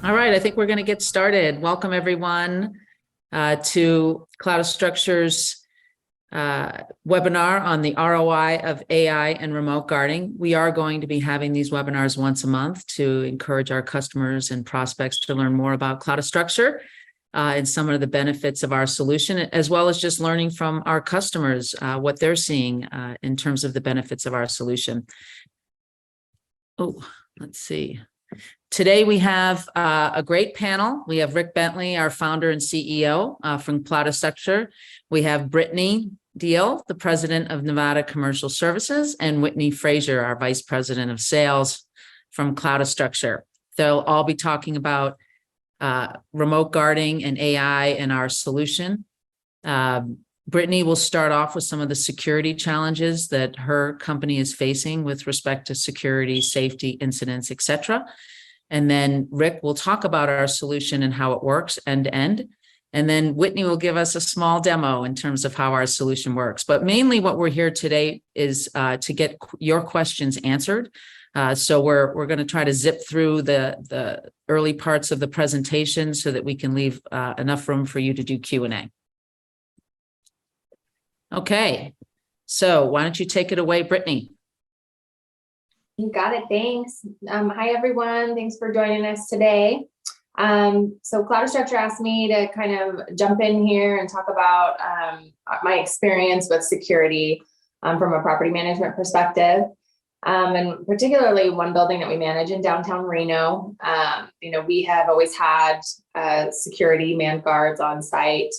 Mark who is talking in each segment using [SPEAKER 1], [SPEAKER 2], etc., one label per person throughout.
[SPEAKER 1] All right, I think we're going to get started. Welcome everyone to Cloudastructure's webinar on the ROI of AI and remote guarding. We are going to be having these webinars once a month to encourage our customers and prospects to learn more about Cloudastructure and some of the benefits of our solution, as well as just learning from our customers what they're seeing in terms of the benefits of our solution. Oh, let's see. Today we have a great panel. We have Rick Bentley, our founder and CEO from Cloudastructure. We have Brittany Diehl, the president of Nevada Commercial Services, and Whitney Frazier, our vice president of sales from Cloudastructure. They'll all be talking about remote guarding and AI and our solution. Brittany will start off with some of the security challenges that her company is facing with respect to security, safety, incidents, etc. And then Rick will talk about our solution and how it works end to end. And then Whitney will give us a small demo in terms of how our solution works. But mainly what we're here today is to get your questions answered. So we're going to try to zip through the early parts of the presentation so that we can leave enough room for you to do Q&A. Okay, so why don't you take it away, Brittany?
[SPEAKER 2] You got it. Thanks. Hi, everyone. Thanks for joining us today. So Cloudastructure asked me to kind of jump in here and talk about my experience with security from a property management perspective. And particularly one building that we manage in downtown Reno. We have always had security manned guards on site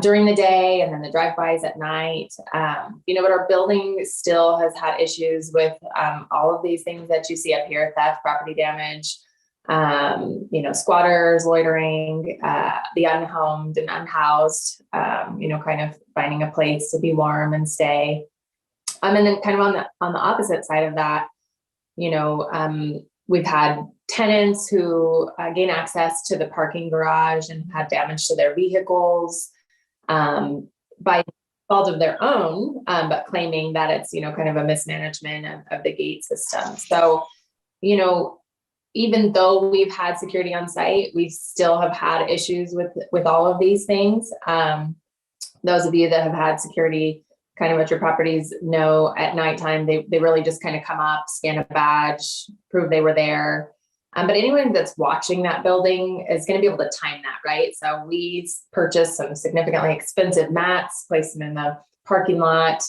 [SPEAKER 2] during the day, and then the drive-bys at night. But our building still has had issues with all of these things that you see up here: theft, property damage, squatters, loitering, the unhomed and unhoused, kind of finding a place to be warm and stay. And then kind of on the opposite side of that, we've had tenants who gain access to the parking garage and had damage to their vehicles by fault of their own, but claiming that it's, kind of a mismanagement of the gate system. So, even though we've had security on site, we still have had issues with all of these things. Those of you that have had security kind of at your properties know at nighttime, they really just kind of come up, scan a badge, prove they were there. But anyone that's watching that building is going to be able to time that, right? So we purchased some significantly expensive mats, placed them in the parking lot.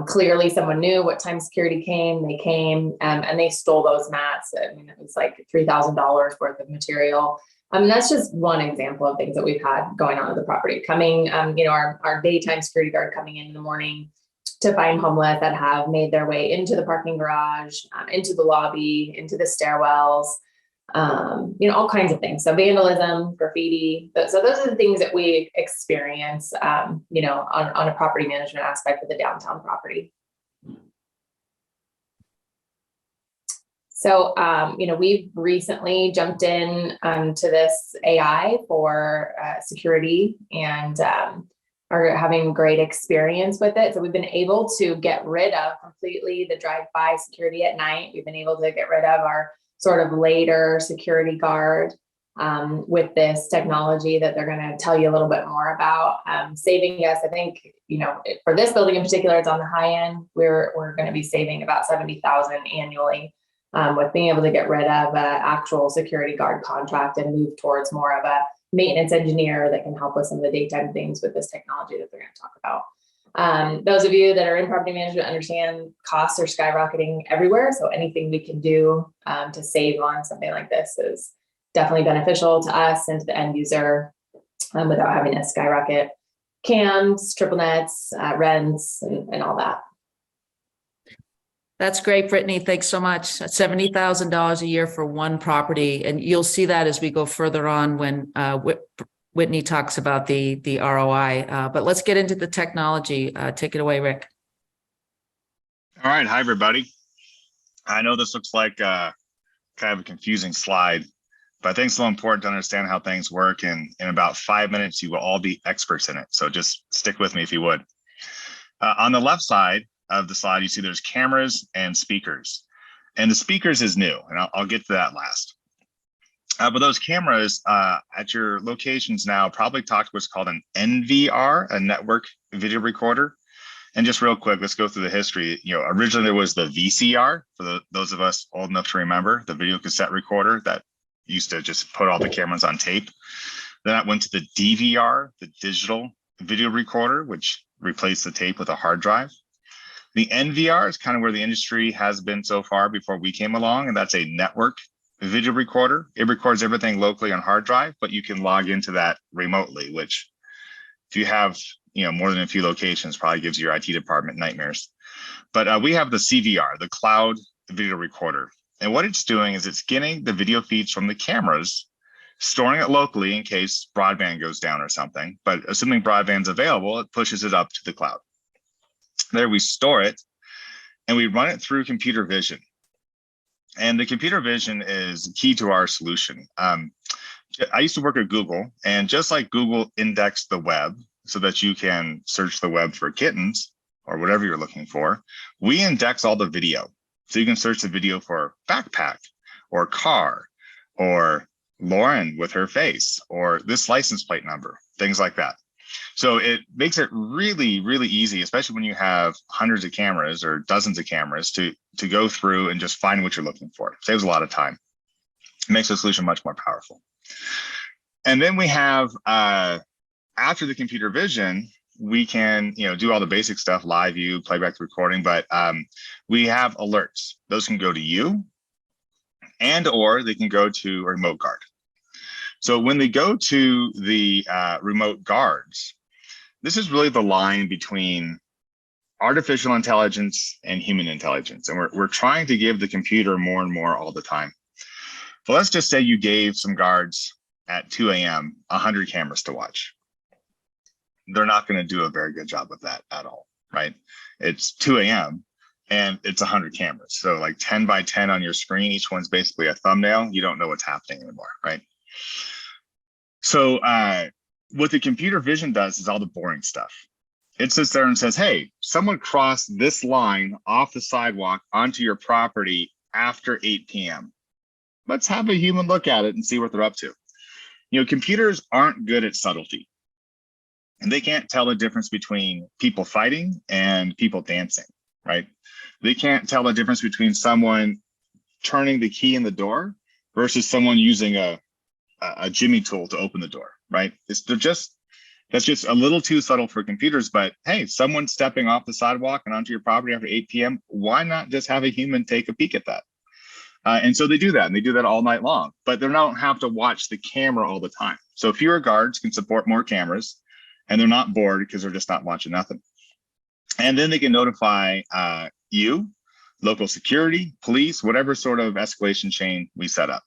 [SPEAKER 2] Clearly someone knew what time security came. They came and they stole those mats. I mean, it was like $3,000 worth of material. That's just one example of things that we've had going on at the property. Coming, our daytime security guard coming in the morning to find homeless that have made their way into the parking garage, into the lobby, into the stairwells, all kinds of things. So vandalism, graffiti. So those are the things that we experience, on a property management aspect of the downtown property. So, we've recently jumped in to this AI for security and are having great experience with it. So we've been able to get rid of completely the drive-by security at night. We've been able to get rid of our sort of later security guard with this technology that they're going to tell you a little bit more about, saving us. I think, for this building in particular, it's on the high end. We're going to be saving about $70,000 annually with being able to get rid of an actual security guard contract and move towards more of a maintenance engineer that can help with some of the daytime things with this technology that they're going to talk about. Those of you that are in property management understand costs are skyrocketing everywhere. So anything we can do to save on something like this is definitely beneficial to us and to the end user without having to skyrocket cams, triple nets, rents, and all that.
[SPEAKER 1] That's great, Brittany. Thanks so much. That's $70,000 a year for one property. And you'll see that as we go further on when Whitney talks about the ROI. But let's get into the technology. Take it away, Rick.
[SPEAKER 3] All right. Hi, everybody. I know this looks like kind of a confusing slide, but I think it's so important to understand how things work. And in about 5 minutes, you will all be experts in it. So just stick with me if you would. On the left side of the slide, you see there's cameras and speakers. And the speakers is new, and I'll get to that last. But those cameras at your locations now probably talk to what's called an NVR, a network video recorder. And just real quick, let's go through the history. Originally there was the VCR, for those of us old enough to remember, the video cassette recorder that used to just put all the cameras on tape. Then that went to the DVR, the digital video recorder, which replaced the tape with a hard drive. The NVR is kind of where the industry has been so far before we came along, and that's a network video recorder. It records everything locally on hard drive, but you can log into that remotely, which if you have more than a few locations, probably gives your IT department nightmares. But we have the CVR, the cloud video recorder. And what it's doing is it's getting the video feeds from the cameras, storing it locally in case broadband goes down or something. But assuming broadband's available, it pushes it up to the cloud. There we store it and we run it through computer vision. And the computer vision is key to our solution. I used to work at Google, and just like Google indexed the web so that you can search the web for kittens or whatever you're looking for, we index all the video. So you can search the video for backpack or car or Lauren with her face or this license plate number, things like that. So it makes it really, really easy, especially when you have hundreds of cameras or dozens of cameras to go through and just find what you're looking for. It saves a lot of time. It makes the solution much more powerful. And then we have, after the computer vision, we can do all the basic stuff, live view, playback the recording, but we have alerts. Those can go to you and or they can go to a remote guard. So when they go to the remote guards, this is really the line between artificial intelligence and human intelligence. And we're trying to give the computer more and more all the time. So let's just say you gave some guards at 2 a.m. 100 cameras to watch. They're not going to do a very good job of that at all, right? It's 2 a.m. and it's 100 cameras. So like 10 by 10 on your screen, each one's basically a thumbnail. You don't know what's happening anymore, right? So what the computer vision does is all the boring stuff. It sits there and says, hey, someone crossed this line off the sidewalk onto your property after 8 p.m. Let's have a human look at it and see what they're up to. Computers aren't good at subtlety. And they can't tell the difference between people fighting and people dancing, right? They can't tell the difference between someone turning the key in the door versus someone using a jimmy tool to open the door, right? That's just a little too subtle for computers, but hey, someone stepping off the sidewalk and onto your property after 8 p.m., why not just have a human take a peek at that? And so they do that, and they do that all night long, but they don't have to watch the camera all the time. So fewer guards can support more cameras, and they're not bored because they're just not watching nothing. And then they can notify you, local security, police, whatever sort of escalation chain we set up.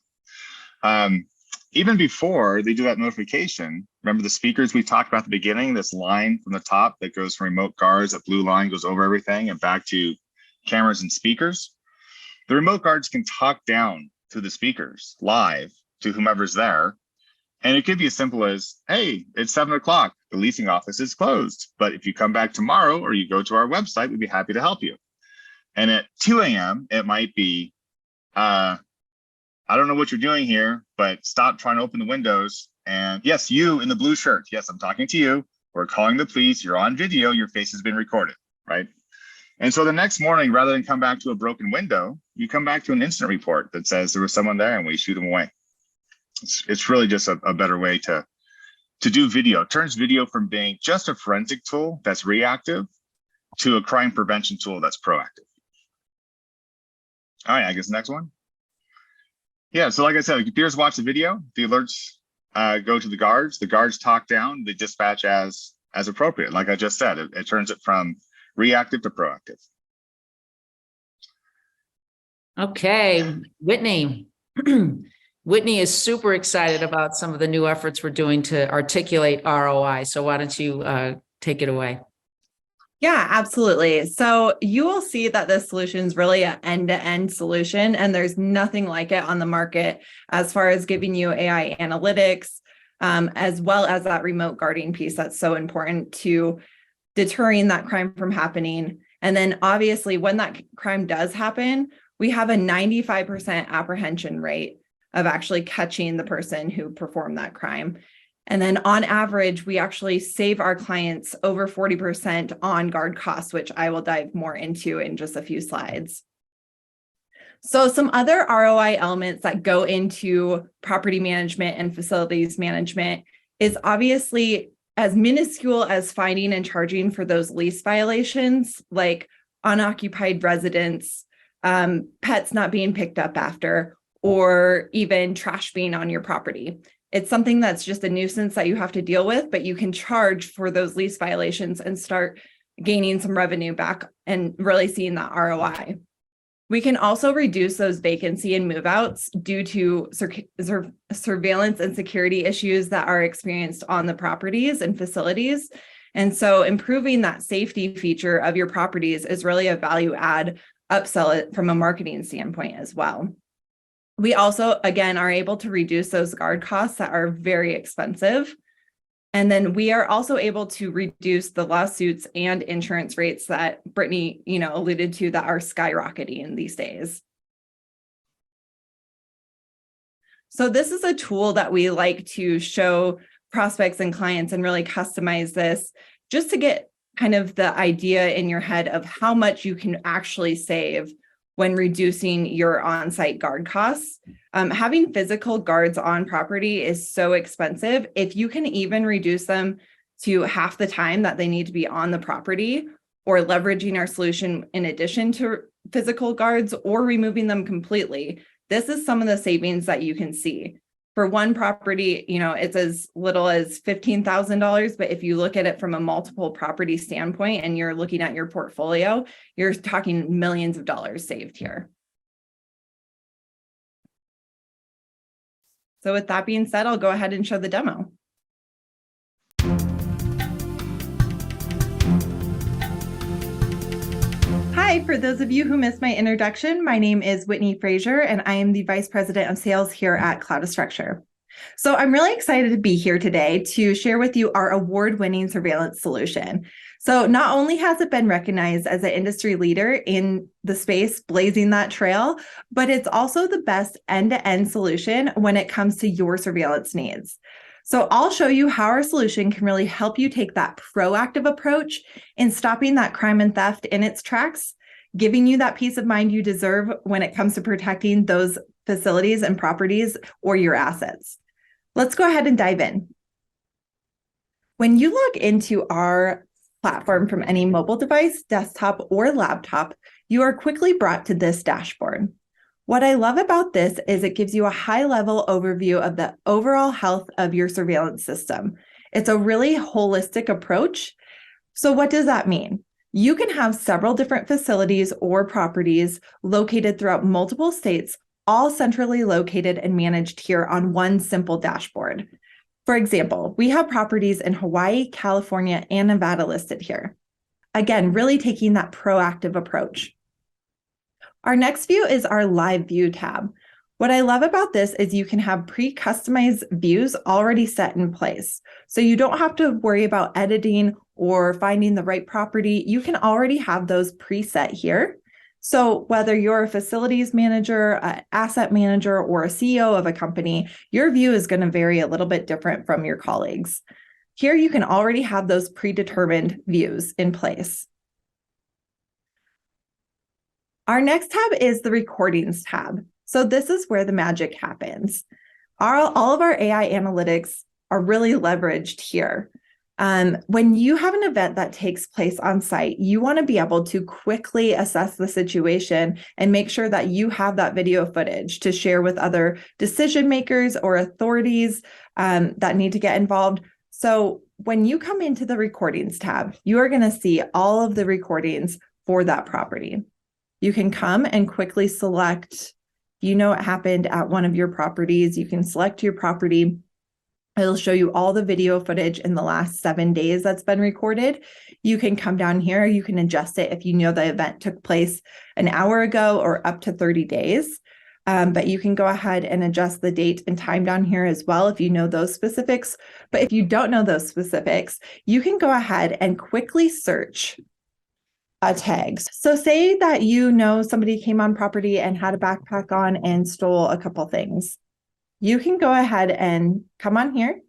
[SPEAKER 3] Even before they do that notification, remember the speakers we talked about at the beginning, this line from the top that goes from remote guards, that blue line goes over everything and back to cameras and speakers. The remote guards can talk down to the speakers live to whomever's there. And it could be as simple as, hey, it's 7 o'clock, the leasing office is closed, but if you come back tomorrow or you go to our website, we'd be happy to help you. And at 2 a.m., it might be, I don't know what you're doing here, but stop trying to open the windows. And yes, you in the blue shirt. Yes, I'm talking to you. We're calling the police. You're on video. Your face has been recorded, right? And so the next morning, rather than come back to a broken window, you come back to an incident report that says there was someone there and we shoot them away. It's really just a better way to do video. It turns video from being just a forensic tool that's reactive to a crime prevention tool that's proactive. All right, I guess next one. Yeah, so like I said, the computers watch the video, the alerts go to the guards talk down, they dispatch as appropriate. Like I just said, it turns it from reactive to proactive.
[SPEAKER 1] Okay, Whitney. Whitney is super excited about some of the new efforts we're doing to articulate ROI. So why don't you take it away?
[SPEAKER 4] Yeah, absolutely. So you will see that this solution is really an end-to-end solution, and there's nothing like it on the market as far as giving you AI analytics, as well as that remote guarding piece that's so important to deterring that crime from happening. And then obviously when that crime does happen, we have a 95% apprehension rate of actually catching the person who performed that crime. And then on average, we actually save our clients over 40% on guard costs, which I will dive more into in just a few slides. So some other ROI elements that go into property management and facilities management is obviously as minuscule as finding and charging for those lease violations, like unoccupied residents, pets not being picked up after, or even trash being on your property. It's something that's just a nuisance that you have to deal with, but you can charge for those lease violations and start gaining some revenue back and really seeing that ROI. We can also reduce those vacancy and move outs due to surveillance and security issues that are experienced on the properties and facilities. And so improving that safety feature of your properties is really a value add upsell it from a marketing standpoint as well. We also, again, are able to reduce those guard costs that are very expensive. And then we are also able to reduce the lawsuits and insurance rates that Brittany, alluded to that are skyrocketing these days. So this is a tool that we like to show prospects and clients and really customize this just to get kind of the idea in your head of how much you can actually save when reducing your on-site guard costs. Having physical guards on property is so expensive. If you can even reduce them to half the time that they need to be on the property, or leveraging our solution in addition to physical guards, or removing them completely, this is some of the savings that you can see. For one property, it's as little as $15,000, but if you look at it from a multiple property standpoint and you're looking at your portfolio, you're talking millions of dollars saved here. So with that being said, I'll go ahead and show the demo. Hi, for those of you who missed my introduction, my name is Whitney Frazier, and I am the Vice President of Sales here at Cloudastructure. So I'm really excited to be here today to share with you our award-winning surveillance solution. So not only has it been recognized as an industry leader in the space, blazing that trail, but it's also the best end-to-end solution when it comes to your surveillance needs. So I'll show you how our solution can really help you take that proactive approach in stopping that crime and theft in its tracks, giving you that peace of mind you deserve when it comes to protecting those facilities and properties or your assets. Let's go ahead and dive in. When you log into our platform from any mobile device, desktop, or laptop, you are quickly brought to this dashboard. What I love about this is it gives you a high-level overview of the overall health of your surveillance system. It's a really holistic approach. So what does that mean? You can have several different facilities or properties located throughout multiple states, all centrally located and managed here on one simple dashboard. For example, we have properties in Hawaii, California, and Nevada listed here. Again, really taking that proactive approach. Our next view is our live view tab. What I love about this is you can have pre-customized views already set in place. So you don't have to worry about editing or finding the right property. You can already have those preset here. So whether you're a facilities manager, an asset manager, or a CEO of a company, your view is going to vary a little bit different from your colleagues. Here you can already have those predetermined views in place. Our next tab is the recordings tab. So this is where the magic happens. All of our AI analytics are really leveraged here. When you have an event that takes place on site, you want to be able to quickly assess the situation and make sure that you have that video footage to share with other decision makers or authorities that need to get involved. So when you come into the recordings tab, you are going to see all of the recordings for that property. You can come and quickly select, what happened at one of your properties. You can select your property. It'll show you all the video footage in the last 7 days that's been recorded. You can come down here. You can adjust it if you know the event took place an hour ago or up to 30 days. But you can go ahead and adjust the date and time down here as well if you know those specifics. But if you don't know those specifics, you can go ahead and quickly search tags. So say that somebody came on property and had a backpack on and stole a couple things. you can go ahead and come on here,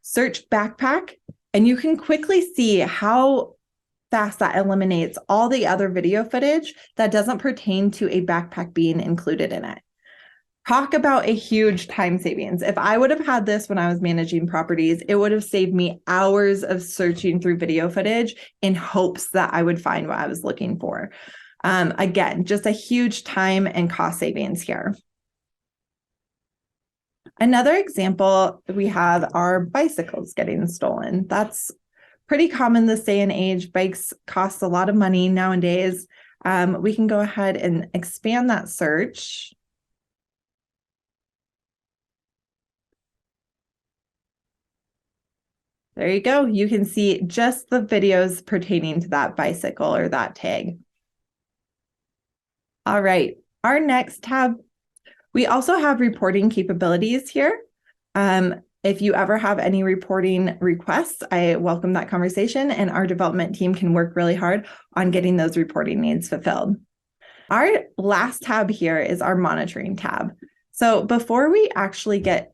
[SPEAKER 4] search backpack, and you can quickly see how fast that eliminates all the other video footage that doesn't pertain to a backpack being included in it. Talk about a huge time savings. If I would have had this when I was managing properties, it would have saved me hours of searching through video footage in hopes that I would find what I was looking for. Again, just a huge time and cost savings here. Another example we have are bicycles getting stolen. That's pretty common this day and age. Bikes cost a lot of money nowadays. We can go ahead and expand that search. There you go. You can see just the videos pertaining to that bicycle or that tag. All right, our next tab, we also have reporting capabilities here. If you ever have any reporting requests, I welcome that conversation, and our development team can work really hard on getting those reporting needs fulfilled. Our last tab here is our monitoring tab. So before we actually get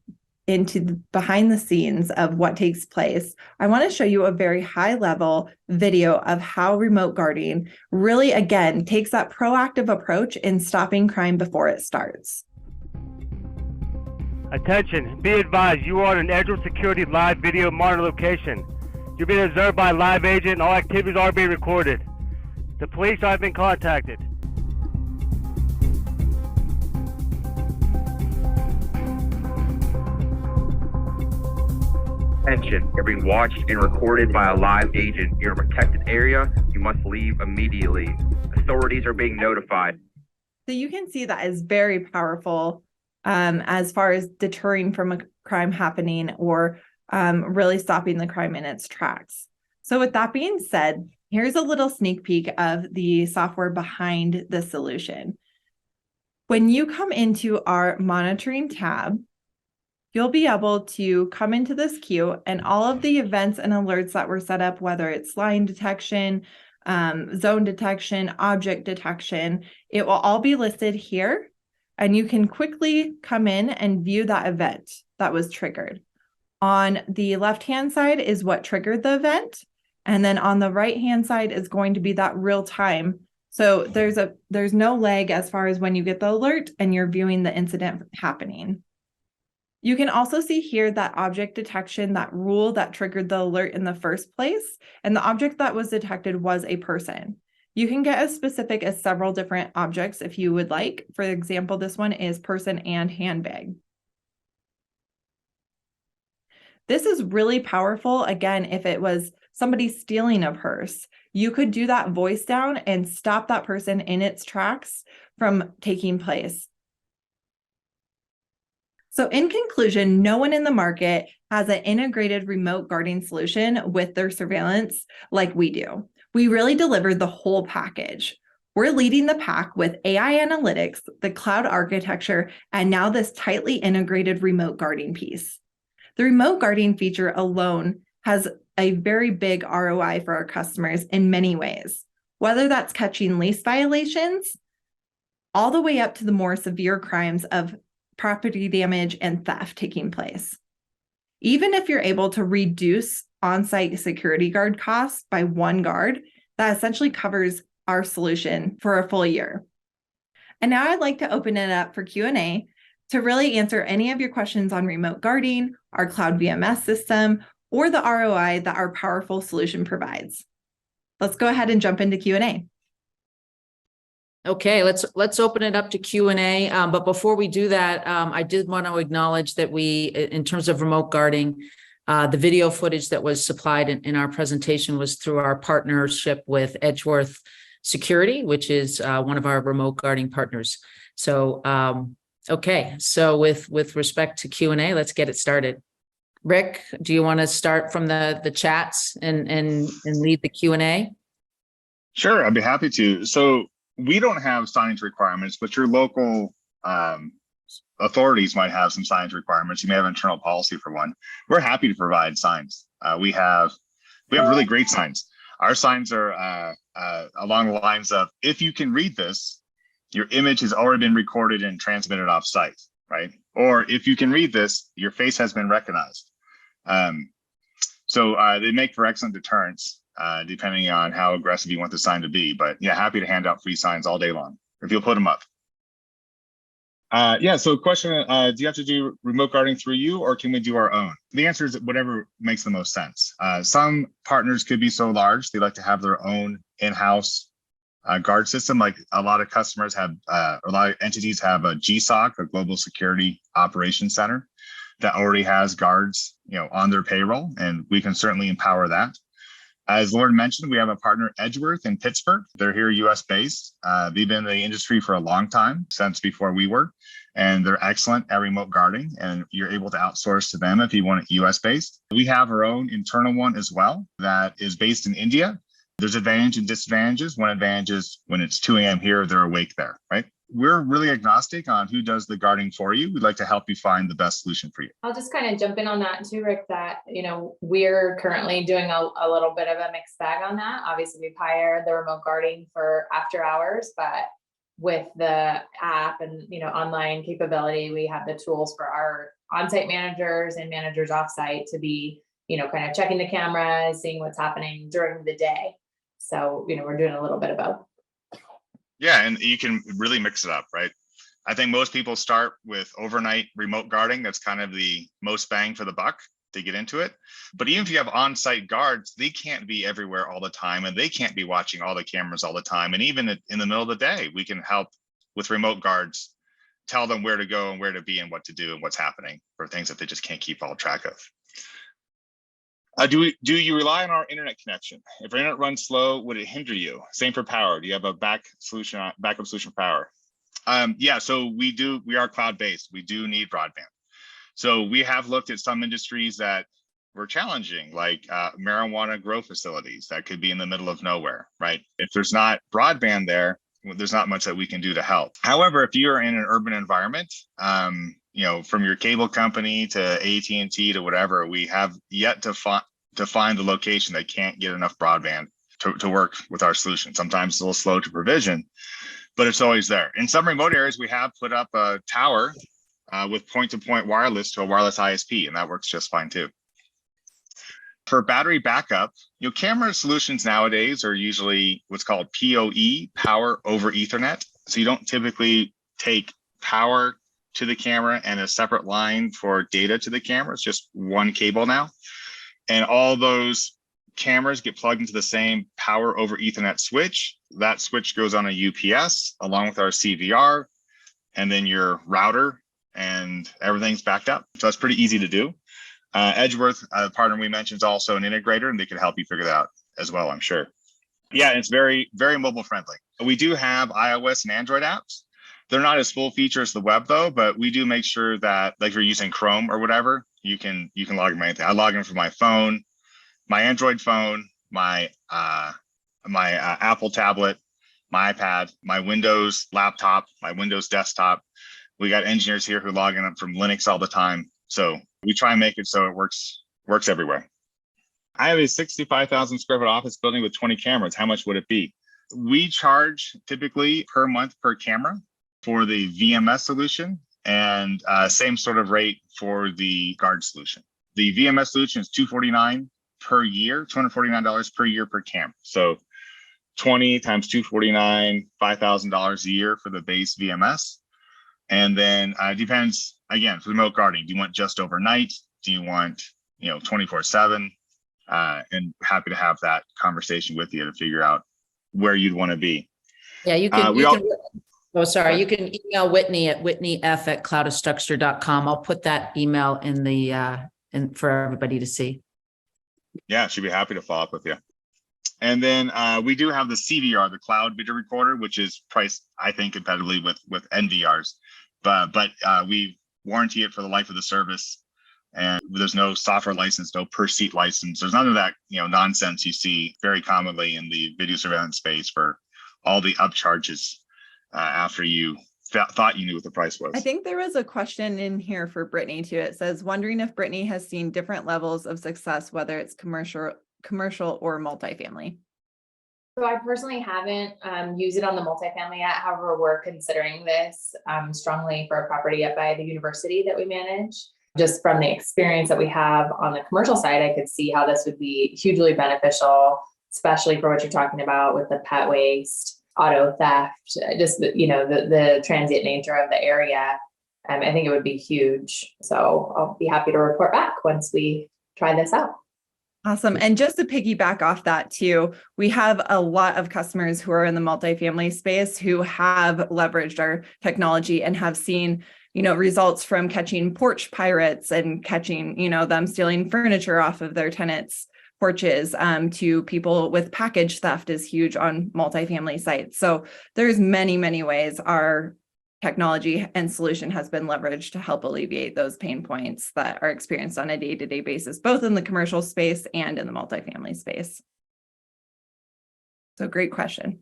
[SPEAKER 4] into the behind the scenes of what takes place, I want to show you a very high level video of how remote guarding really, again, takes that proactive approach in stopping crime before it starts.
[SPEAKER 5] Attention, be advised, you are in an Edgewood Security live video monitor location. You're being observed by a live agent and all activities are being recorded. The police have been contacted.
[SPEAKER 6] Attention, you're being watched and recorded by a live agent. You're in a protected area. You must leave immediately. Authorities are being notified.
[SPEAKER 4] So you can see that is very powerful as far as deterring from a crime happening or really stopping the crime in its tracks. So with that being said, here's a little sneak peek of the software behind the solution. When you come into our monitoring tab, you'll be able to come into this queue and all of the events and alerts that were set up, whether it's line detection, zone detection, object detection, it will all be listed here. And you can quickly come in and view that event that was triggered. On the left-hand side is what triggered the event. And then on the right-hand side is going to be that real time. So there's no lag as far as when you get the alert and you're viewing the incident happening. You can also see here that object detection, that rule that triggered the alert in the first place, and the object that was detected was a person. You can get as specific as several different objects if you would like. For example, this one is person and handbag. This is really powerful. Again, if it was somebody stealing a purse, you could do that voice down and stop that person in its tracks from taking place. So in conclusion, no one in the market has an integrated remote guarding solution with their surveillance like we do. We really delivered the whole package. We're leading the pack with AI analytics, the cloud architecture, and now this tightly integrated remote guarding piece. The remote guarding feature alone has a very big ROI for our customers in many ways, whether that's catching lease violations, all the way up to the more severe crimes of property damage and theft taking place. Even if you're able to reduce on-site security guard costs by one guard, that essentially covers our solution for a full year. And now I'd like to open it up for Q&A to really answer any of your questions on remote guarding, our cloud VMS system, or the ROI that our powerful solution provides. Let's go ahead and jump into Q&A.
[SPEAKER 1] Okay, let's open it up to Q&A. But before we do that, I did want to acknowledge that we, in terms of remote guarding, the video footage that was supplied in our presentation was through our partnership with Edgeworth Security, which is one of our remote guarding partners. So, okay, so with respect to Q&A, let's get it started. Rick, do you want to start from the chats and lead the Q&A?
[SPEAKER 3] Sure, I'd be happy to. So we don't have signage requirements, but your local authorities might have some signage requirements. You may have internal policy for one. We're happy to provide signs. We have really great signs. Our signs are along the lines of, if you can read this, your image has already been recorded and transmitted off site, right? Or if you can read this, your face has been recognized. So they make for excellent deterrents, depending on how aggressive you want the sign to be. But yeah, happy to hand out free signs all day long if you'll put them up. Yeah, so question, do you have to do remote guarding through you, or can we do our own? The answer is whatever makes the most sense. Some partners could be so large, they like to have their own in-house guard system. Like a lot of customers have, or a lot of entities have a GSOC, a Global Security Operations Center, that already has guards, on their payroll, and we can certainly empower that. As Lauren mentioned, we have a partner, Edgeworth in Pittsburgh. They're here US based. They've been in the industry for a long time, since before we were, and they're excellent at remote guarding, and you're able to outsource to them if you want it US based. We have our own internal one as well that is based in India. There's advantages and disadvantages. One advantage is when it's 2 a.m. here, they're awake there, right? We're really agnostic on who does the guarding for you. We'd like to help you find the best solution for you.
[SPEAKER 2] I'll just kind of jump in on that too, Rick, that, we're currently doing a little bit of a mixed bag on that. Obviously, we've hired the remote guarding for after hours, but with the app and, online capability, we have the tools for our on-site managers and managers off-site to be, kind of checking the cameras, seeing what's happening during the day. So, we're doing a little bit of both.
[SPEAKER 3] Yeah, and you can really mix it up, right? I think most people start with overnight remote guarding. That's kind of the most bang for the buck to get into it. But even if you have on-site guards, they can't be everywhere all the time, and they can't be watching all the cameras all the time. And even in the middle of the day, we can help with remote guards, tell them where to go and where to be and what to do and what's happening for things that they just can't keep all track of. Do you rely on our internet connection? If our internet runs slow, would it hinder you? Same for power. Do you have a backup solution for power? Yeah, so we are cloud-based. We do need broadband. So we have looked at some industries that were challenging, like marijuana grow facilities that could be in the middle of nowhere, right? If there's not broadband there, there's not much that we can do to help. However, if you're in an urban environment, from your cable company to AT&T to whatever, we have yet to find the location that can't get enough broadband to work with our solution. Sometimes it's a little slow to provision, but it's always there. In some remote areas, we have put up a tower with point-to-point wireless to a wireless ISP, and that works just fine too. For battery backup, camera solutions nowadays are usually what's called PoE, power over Ethernet. So you don't typically take power to the camera and a separate line for data to the camera. It's just one cable now. And all those cameras get plugged into the same power over Ethernet switch. That switch goes on a UPS along with our CVR and then your router, and everything's backed up. So that's pretty easy to do. Edgeworth, the partner we mentioned, is also an integrator, and they can help you figure that out as well, I'm sure. Yeah, it's very, very mobile friendly. We do have iOS and Android apps. They're not as full feature as the web though, but we do make sure that, like, if you're using Chrome or whatever, you can log in from anything. I log in from my phone, my Android phone, my Apple tablet, my iPad, my Windows laptop, my Windows desktop. We got engineers here who log in from Linux all the time. So we try and make it so it works everywhere. I have a 65,000 square foot office building with 20 cameras. How much would it be? We charge typically per month per camera for the VMS solution, and same sort of rate for the guard solution. The VMS solution is $249 per year, $249 per year per camera. So 20 times 249, $5,000 a year for the base VMS. And then it depends, again, for remote guarding, do you want just overnight? Do you want, 24/7? And happy to have that conversation with you to figure out where you'd want to be.
[SPEAKER 1] Yeah, you can, you can email Whitney at whitneyf@cloudastructure.com. I'll put that email in the for everybody to see.
[SPEAKER 3] Yeah, she'd be happy to follow up with you. And then we do have the CVR, the cloud video recorder, which is priced, I think, competitively with NVRs, but we warranty it for the life of the service, and there's no software license, no per seat license. There's none of that nonsense you see very commonly in the video surveillance space for all the upcharges after you thought you knew what the price was.
[SPEAKER 4] I think there was a question in here for Brittany too. It says, wondering if Brittany has seen different levels of success, whether it's commercial or multifamily.
[SPEAKER 2] So I personally haven't used it on the multifamily yet. However, we're considering this strongly for a property up by the university that we manage. Just from the experience that we have on the commercial side, I could see how this would be hugely beneficial, especially for what you're talking about with the pet waste, auto theft, just the transient nature of the area. I think it would be huge. So I'll be happy to report back once we try this out.
[SPEAKER 4] Awesome. And just to piggyback off that too, we have a lot of customers who are in the multifamily space who have leveraged our technology and have seen, results from catching porch pirates and catching, them stealing furniture off of their tenants' porches, to people with package theft is huge on multifamily sites. So there's many, many ways our technology and solution has been leveraged to help alleviate those pain points that are experienced on a day-to-day basis, both in the commercial space and in the multifamily space. So great question.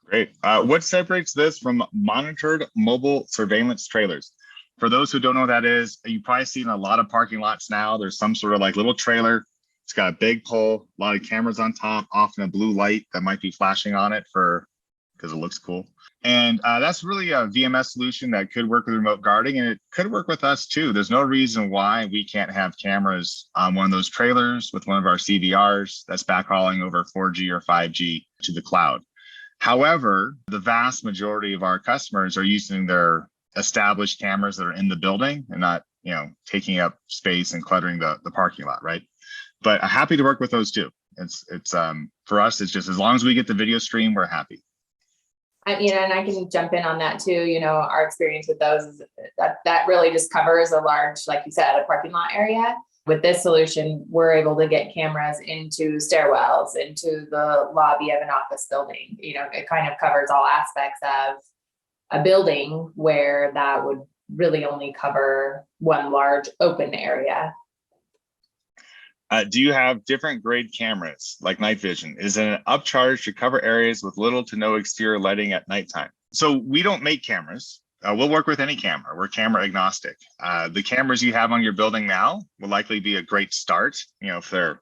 [SPEAKER 3] Great. What separates this from monitored mobile surveillance trailers? For those who don't know what that is, you probably see in a lot of parking lots now, there's some sort of like little trailer. It's got a big pole, a lot of cameras on top, often a blue light that might be flashing on it because it looks cool. And that's really a VMS solution that could work with remote guarding, and it could work with us too. There's no reason why we can't have cameras on one of those trailers with one of our CVRs that's backhauling over 4G or 5G to the cloud. However, the vast majority of our customers are using their established cameras that are in the building and not, taking up space and cluttering the parking lot, right? But I'm happy to work with those too. It's for us, it's just as long as we get the video stream, we're happy.
[SPEAKER 2] And I can jump in on that too. Our experience with those is that really just covers a large, like you said, a parking lot area. With this solution, we're able to get cameras into stairwells, into the lobby of an office building. It kind of covers all aspects of a building where that would really only cover one large open area.
[SPEAKER 3] Do you have different grade cameras like night vision? Is it an upcharge to cover areas with little to no exterior lighting at nighttime? So we don't make cameras. We'll work with any camera. We're camera agnostic. The cameras you have on your building now will likely be a great start. If they're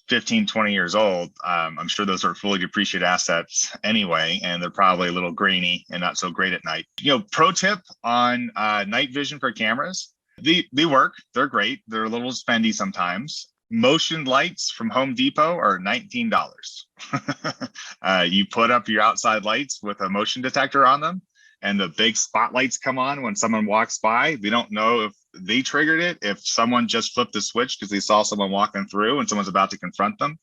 [SPEAKER 3] 15, 20 years old, I'm sure those are fully depreciated assets anyway, and they're probably a little grainy and not so great at night. Pro tip on night vision for cameras, they work. They're great. They're a little spendy sometimes. Motion lights from Home Depot are $19. You put up your outside lights with a motion detector on them, and the big spotlights come on when someone walks by. We don't know if they triggered it, if someone just flipped the switch because they saw someone walking through and someone's about to confront them.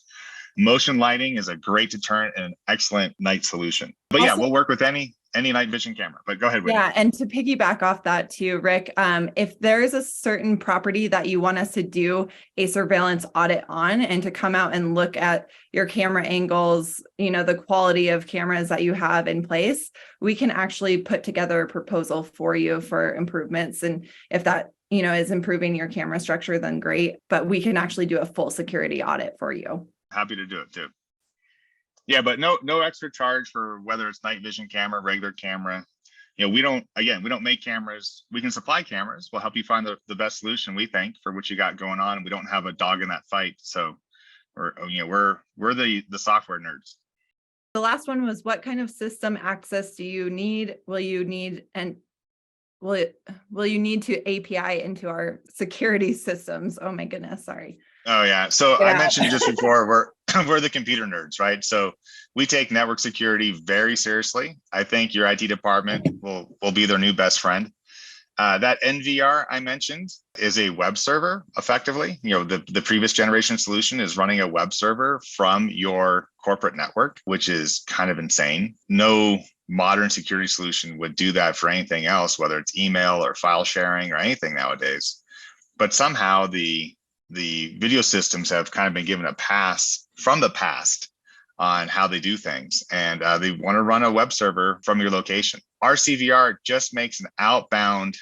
[SPEAKER 3] Motion lighting is a great deterrent and an excellent night solution. But yeah, we'll work with any night vision camera. But go ahead, Whitney.
[SPEAKER 4] Yeah, and to piggyback off that too, Rick, if there is a certain property that you want us to do a surveillance audit on and to come out and look at your camera angles, the quality of cameras that you have in place, we can actually put together a proposal for you for improvements. And if that, is improving your camera structure, then great. But we can actually do a full security audit for you.
[SPEAKER 3] Happy to do it too. Yeah, but no extra charge for whether it's night vision camera, regular camera. We don't make cameras. We can supply cameras. We'll help you find the best solution, we think, for what you got going on. We don't have a dog in that fight. So we're the software nerds.
[SPEAKER 4] The last one was, what kind of system access do you need? Will you need to API into our security systems? Oh my goodness, sorry.
[SPEAKER 3] Oh yeah. So yeah. I mentioned just before, we're the computer nerds, right? So we take network security very seriously. I think your IT department will be their new best friend. That NVR I mentioned is a web server, effectively. The previous generation solution is running a web server from your corporate network, which is kind of insane. No modern security solution would do that for anything else, whether it's email or file sharing or anything nowadays. But somehow the video systems have kind of been given a pass from the past on how they do things. And they want to run a web server from your location. Our CVR just makes an outbound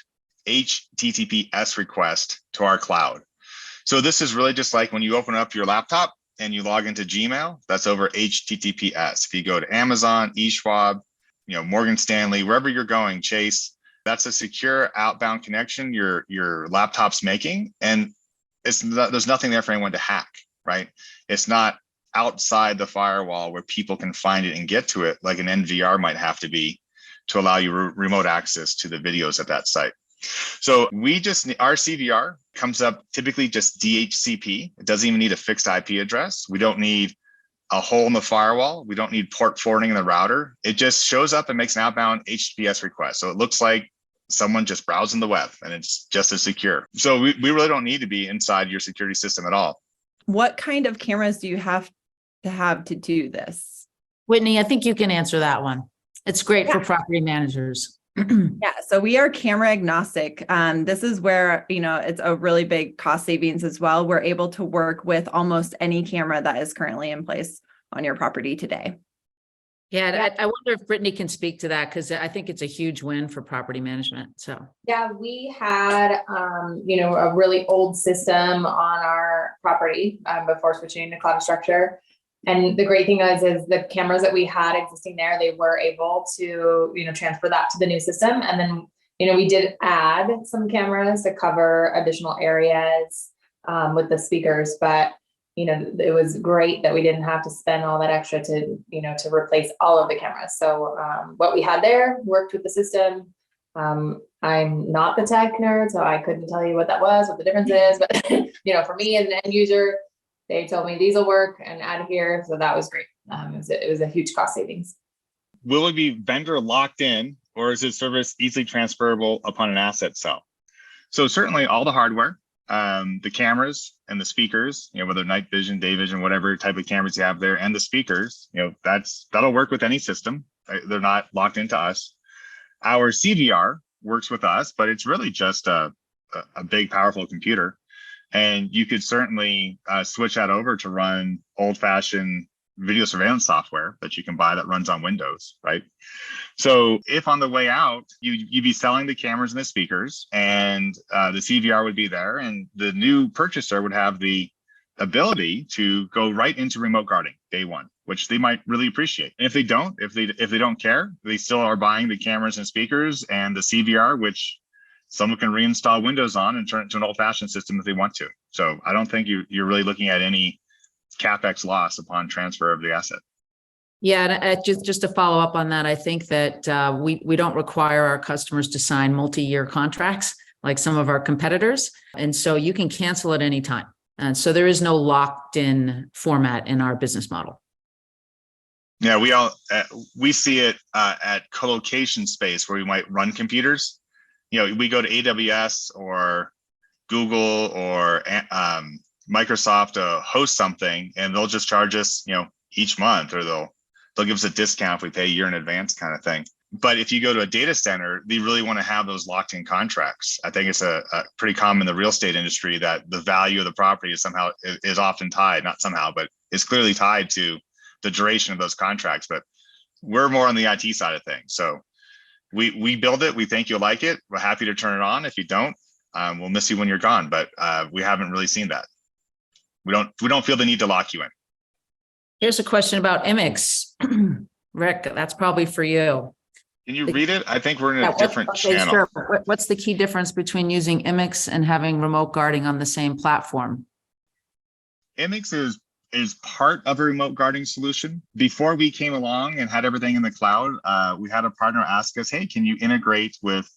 [SPEAKER 3] HTTPS request to our cloud. So this is really just like when you open up your laptop and you log into Gmail, that's over HTTPS. If you go to Amazon, eSchwab, Morgan Stanley, wherever you're going, Chase, that's a secure outbound connection your laptop's making. And there's nothing there for anyone to hack, right? It's not outside the firewall where people can find it and get to it, like an NVR might have to be to allow you remote access to the videos at that site. So our CVR comes up typically just DHCP. It doesn't even need a fixed IP address. We don't need a hole in the firewall. We don't need port forwarding in the router. It just shows up and makes an outbound HTTPS request. So it looks like someone just browsing the web, and it's just as secure. So we really don't need to be inside your security system at all.
[SPEAKER 4] What kind of cameras do you have to do this?
[SPEAKER 1] Whitney, I think you can answer that one. It's great for property managers.
[SPEAKER 4] Yeah, so we are camera agnostic. This is where, it's a really big cost savings as well. We're able to work with almost any camera that is currently in place on your property today.
[SPEAKER 1] Yeah, I wonder if Brittany can speak to that, because I think it's a huge win for property management. So
[SPEAKER 2] Yeah, we had, a really old system on our property before switching to Cloudastructure. And the great thing is the cameras that we had existing there, they were able to, transfer that to the new system. And then, we did add some cameras to cover additional areas with the speakers, but it was great that we didn't have to spend all that extra to replace all of the cameras. So what we had there worked with the system. I'm not the tech nerd, so I couldn't tell you what that was, what the difference is, but for me as an end user, they told me these will work and add here. So that was great. It was a huge cost savings.
[SPEAKER 3] Will it be vendor locked in, or is it service easily transferable upon an asset sale? So certainly all the hardware, the cameras and the speakers, whether night vision, day vision, whatever type of cameras you have there, and the speakers, that'll work with any system. They're not locked into us. Our CVR works with us, but it's really just a big, powerful computer. And you could certainly switch that over to run old-fashioned video surveillance software that you can buy that runs on Windows, right? So if on the way out, you'd be selling the cameras and the speakers, and the CVR would be there, and the new purchaser would have the ability to go right into remote guarding day one, which they might really appreciate. And if they don't care, they still are buying the cameras and speakers and the CVR, which someone can reinstall Windows on and turn it to an old-fashioned system if they want to. So I don't think you're really looking at any CapEx loss upon transfer of the asset.
[SPEAKER 1] yeah, and just to follow up on that, I think that we don't require our customers to sign multi-year contracts like some of our competitors, and so you can cancel at any time. And so there is no locked-in format in our business model.
[SPEAKER 3] Yeah, we see it at co-location space where we might run computers. We go to AWS or Google or Microsoft to host something, and they'll just charge us, each month, or they'll give us a discount if we pay a year in advance, kind of thing. But if you go to a data center, they really want to have those locked-in contracts. I think it's a pretty common in the real estate industry that the value of the property is often tied, not somehow, but it's clearly tied to the duration of those contracts. But we're more on the IT side of things, so we build it. We think you'll like it. We're happy to turn it on. If you don't, we'll miss you when you're gone. But we haven't really seen that. We don't feel the need to lock you in.
[SPEAKER 1] Here's a question about IMIX. Rick, that's probably for you.
[SPEAKER 3] Can you read it? I think we're in a different channel.
[SPEAKER 1] Sure. What's the key difference between using IMIX and having remote guarding on the same platform?
[SPEAKER 3] IMIX is part of a remote guarding solution. Before we came along and had everything in the cloud, we had a partner ask us, hey, can you integrate with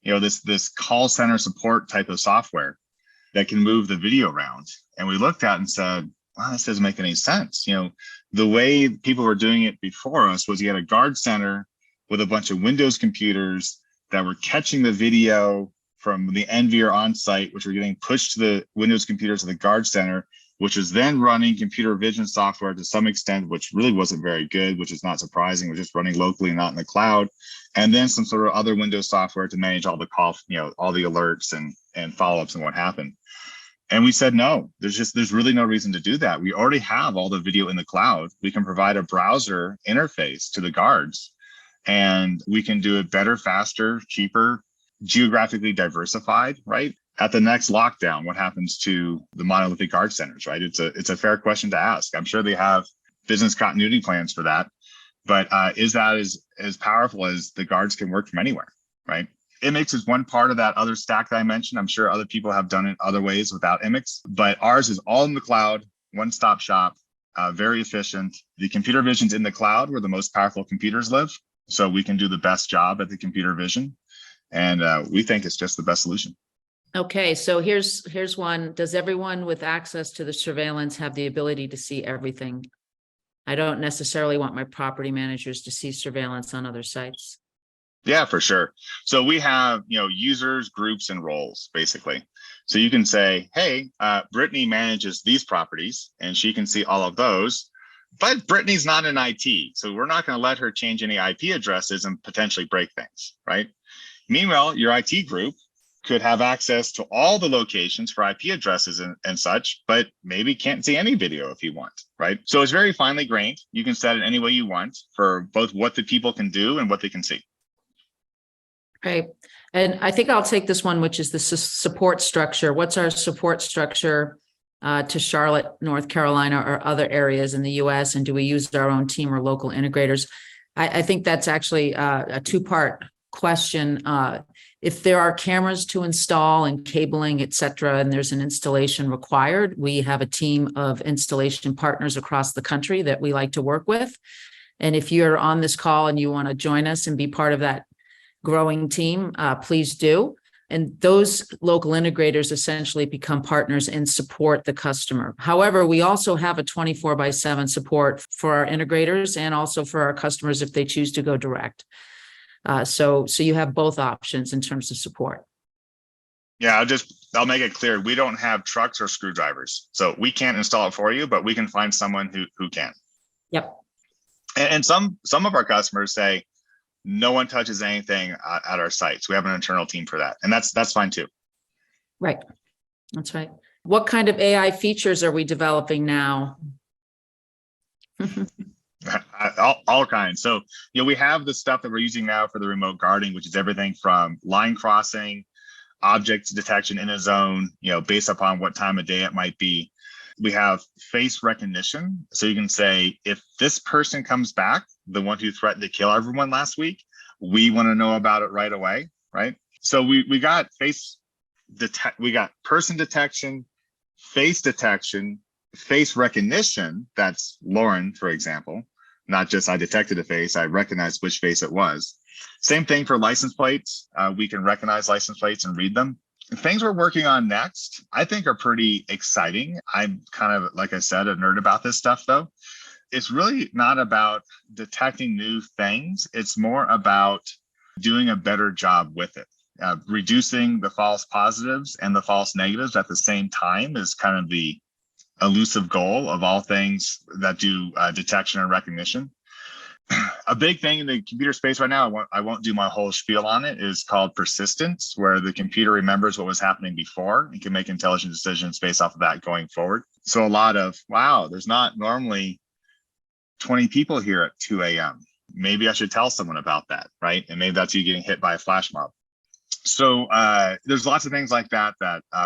[SPEAKER 3] this call center support type of software that can move the video around? And we looked at it and said, wow, this doesn't make any sense. The way people were doing it before us was you had a guard center with a bunch of Windows computers that were catching the video from the NVR on site, which were getting pushed to the Windows computers of the guard center, which was then running computer vision software to some extent, which really wasn't very good, which is not surprising. It was just running locally, not in the cloud. And then some sort of other Windows software to manage all the all the alerts and follow-ups and what happened. And we said, no, there's really no reason to do that. We already have all the video in the cloud. We can provide a browser interface to the guards, and we can do it better, faster, cheaper, geographically diversified, right? At the next lockdown, what happens to the monolithic guard centers, right? It's a fair question to ask. I'm sure they have business continuity plans for that, but is that as powerful as the guards can work from anywhere, right? IMIX is one part of that other stack that I mentioned. I'm sure other people have done it other ways without IMIX, but ours is all in the cloud, one-stop shop. very efficient. The computer vision's in the cloud where the most powerful computers live. So we can do the best job at the computer vision. And we think it's just the best solution.
[SPEAKER 1] Okay, so here's one. Does everyone with access to the surveillance have the ability to see everything? I don't necessarily want my property managers to see surveillance on other sites.
[SPEAKER 3] Yeah, for sure. So we have, users, groups, and roles, basically. So you can say, hey, Brittany manages these properties and she can see all of those, but Brittany's not in IT. So we're not going to let her change any IP addresses and potentially break things, right? Meanwhile, your IT group could have access to all the locations for IP addresses and such, but maybe can't see any video if you want, right? So it's very finely grained. You can set it any way you want for both what the people can do and what they can see.
[SPEAKER 1] Right. And I think I'll take this one, which is the support structure. What's our support structure to Charlotte, North Carolina, or other areas in the US? And do we use our own team or local integrators? I think that's actually a two-part question. If there are cameras to install and cabling, et cetera, and there's an installation required, we have a team of installation partners across the country that we like to work with. And if you're on this call and you want to join us and be part of that growing team, please do. And those local integrators essentially become partners and support the customer. However, we also have a 24/7 support for our integrators and also for our customers if they choose to go direct. So you have both options in terms of support.
[SPEAKER 3] Yeah, I'll make it clear. We don't have trucks or screwdrivers. So we can't install it for you, but we can find someone who can.
[SPEAKER 1] Yep.
[SPEAKER 3] And some of our customers say, no one touches anything at our sites. We have an internal team for that. And that's fine too.
[SPEAKER 1] Right. That's right. What kind of AI features are we developing now?
[SPEAKER 3] All kinds. So, we have the stuff that we're using now for the remote guarding, which is everything from line crossing, object detection in a zone, based upon what time of day it might be. We have face recognition. So you can say, if this person comes back, the one who threatened to kill everyone last week, we want to know about it right away, right? So we got we got person detection, face detection, face recognition. That's Lauren, for example. Not just I detected a face, I recognized which face it was. Same thing for license plates. We can recognize license plates and read them. Things we're working on next, I think, are pretty exciting. I'm kind of, like I said, a nerd about this stuff, though. It's really not about detecting new things. It's more about doing a better job with it. Reducing the false positives and the false negatives at the same time is kind of the elusive goal of all things that do detection and recognition. A big thing in the computer space right now, I won't do my whole spiel on it, is called persistence, where the computer remembers what was happening before and can make intelligent decisions based off of that going forward. So a lot of, wow, there's not normally 20 people here at 2 a.m. Maybe I should tell someone about that, right? And maybe that's you getting hit by a flash mob. So there's lots of things like that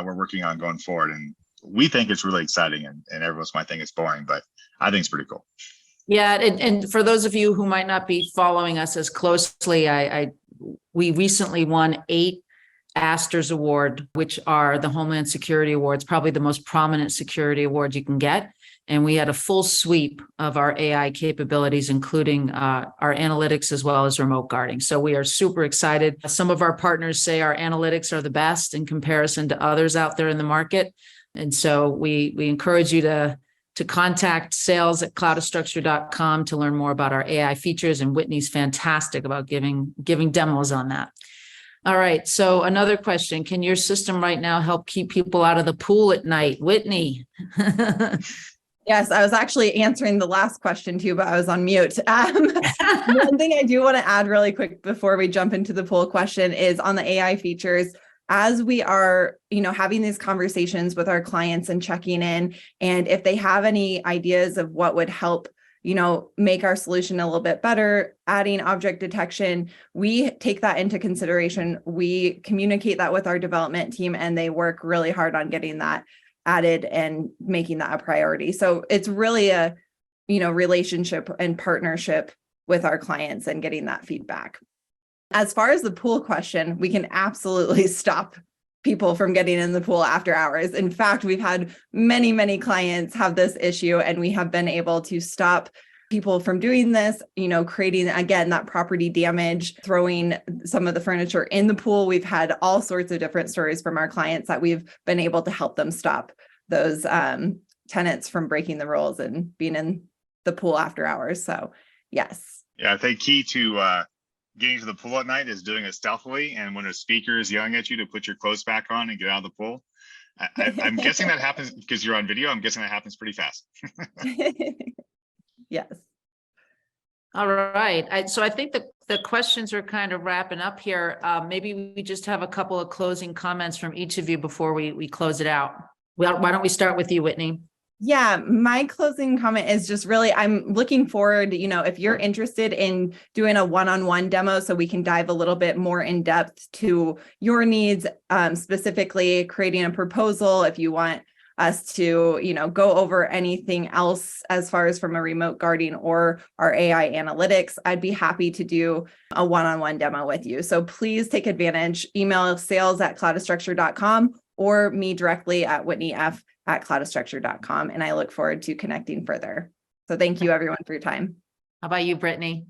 [SPEAKER 3] we're working on going forward. And we think it's really exciting, and everyone might think it's boring, but I think it's pretty cool.
[SPEAKER 1] Yeah, and for those of you who might not be following us as closely, we recently won 8 Asters Award, which are the Homeland Security Awards, probably the most prominent security award you can get. And we had a full sweep of our AI capabilities, including our analytics as well as remote guarding. So we are super excited. Some of our partners say our analytics are the best in comparison to others out there in the market. And so we encourage you to contact sales@cloudastructure.com to learn more about our AI features. And Whitney's fantastic about giving demos on that. All right. So another question, can your system right now help keep people out of the pool at night? Whitney.
[SPEAKER 4] Yes, I was actually answering the last question too, but I was on mute. One thing I do want to add really quick before we jump into the poll question is on the AI features. As we are, having these conversations with our clients and checking in, and if they have any ideas of what would help, make our solution a little bit better, adding object detection, we take that into consideration. We communicate that with our development team, and they work really hard on getting that added and making that a priority. So it's really a, relationship and partnership with our clients and getting that feedback. As far as the pool question, we can absolutely stop people from getting in the pool after hours. In fact, we've had many, many clients have this issue, and we have been able to stop people from doing this, creating, again, that property damage, throwing some of the furniture in the pool. We've had all sorts of different stories from our clients that we've been able to help them stop those tenants from breaking the rules and being in the pool after hours. So yes.
[SPEAKER 3] Yeah, I think key to getting to the pool at night is doing it stealthily. And when a speaker is yelling at you to put your clothes back on and get out of the pool, I'm guessing that happens because you're on video. I'm guessing that happens pretty fast.
[SPEAKER 4] Yes.
[SPEAKER 1] All right. So I think the questions are kind of wrapping up here. Maybe we just have a couple of closing comments from each of you before we close it out. Well, why don't we start with you, Whitney?
[SPEAKER 4] Yeah, my closing comment is just really, I'm looking forward, if you're interested in doing a one-on-one demo so we can dive a little bit more in depth to your needs, specifically creating a proposal, if you want us to, go over anything else as far as from a remote guarding or our AI analytics, I'd be happy to do a one-on-one demo with you. So please take advantage, email sales@cloudastructure.com or me directly at whitneyf@cloudastructure.com. And I look forward to connecting further. So thank you everyone for your time.
[SPEAKER 1] How about you, Brittany?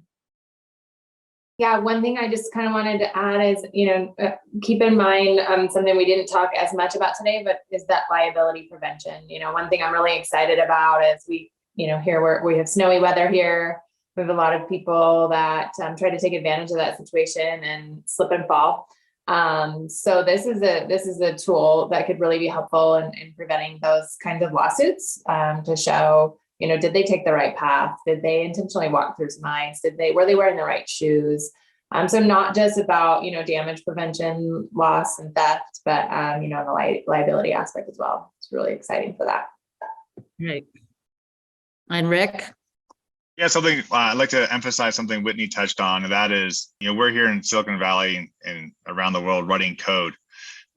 [SPEAKER 2] Yeah, one thing I just kind of wanted to add is, keep in mind something we didn't talk as much about today, but is that liability prevention. One thing I'm really excited about is here we have snowy weather here. We have a lot of people that try to take advantage of that situation and slip and fall. So this is a tool that could really be helpful in preventing those kinds of lawsuits, to show, did they take the right path? Did they intentionally walk through some ice? Were they wearing the right shoes? So not just about, damage prevention, loss and theft, but, the liability aspect as well. It's really exciting for that.
[SPEAKER 1] Right. And Rick?
[SPEAKER 3] Yeah, something I'd like to emphasize something Whitney touched on, and that is, we're here in Silicon Valley and around the world writing code.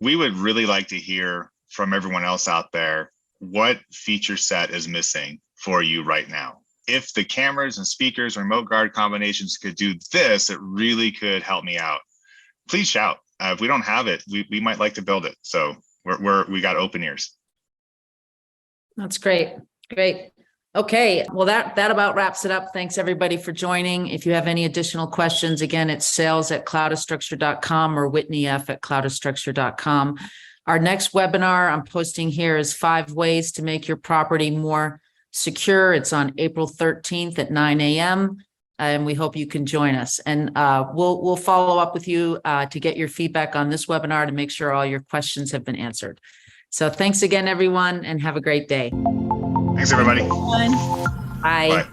[SPEAKER 3] We would really like to hear from everyone else out there what feature set is missing for you right now. If the cameras and speakers and remote guard combinations could do this, it really could help me out. Please shout. If we don't have it, we might like to build it. So we got open ears.
[SPEAKER 1] That's great. Great. Okay. Well, that about wraps it up. Thanks everybody for joining. If you have any additional questions, again, it's sales@cloudastructure.com or whitneyf@cloudastructure.com. Our next webinar I'm posting here is 5 ways to make your property more secure. It's on April 13th at 9 a.m. And we hope you can join us. And we'll follow up with you to get your feedback on this webinar to make sure all your questions have been answered. So thanks again, everyone, and have a great day.
[SPEAKER 3] Thanks, everybody.
[SPEAKER 1] Bye.
[SPEAKER 3] Bye.